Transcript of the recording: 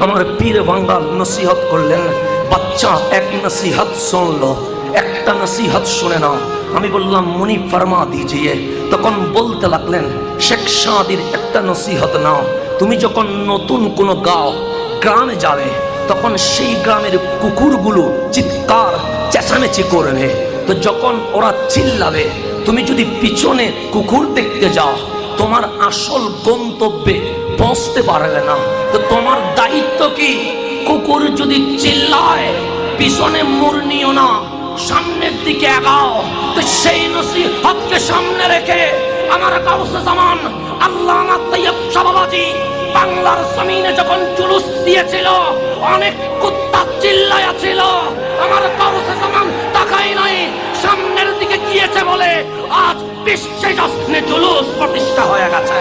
আমার পীর বাঙ্গাল নসিহত করলেন, বাচ্চা এক নসিহত শুনলো, একটা নসিহত শুনে নাও। আমি বললাম মুনি ফরমা দিজিয়ে। তখন বলতে লাগলেন, শেখ সাদির একটা নসিহত নাও। তুমি যখন নতুন কোনো গ্রামে যাবে, তখন সেই গ্রামের কুকুরগুলো চিৎকার চেঁচামেচি করবে। তো যখন ওরা চিল্লাবে, তুমি যদি পিছনে কুকুর দেখতে যাও, তোমার আসল গন্তব্যে পৌঁছতে পারবে না। তো তোমার দায়িত্ব কি? কুকুর যদি চিল্লায়, পিছনে মোড় নিও না, সামনের দিকে আগাও। তো সেই নসিহতকে সামনে রেখে আমার গাউসে জামান আল্লামা তাইয়্যিব শাহ বাবাজী বাংলার জমিনে যখন জুলুস দিয়েছিল, অনেক কুত্তা চিল্লায়া ছিল, আমার গাউসে জামান তাকায় নাই, সামনের দিকে গিয়েছে বলে আজ বিশ্বে জশ্নে জুলুস প্রতিষ্ঠা হয়ে গেছে।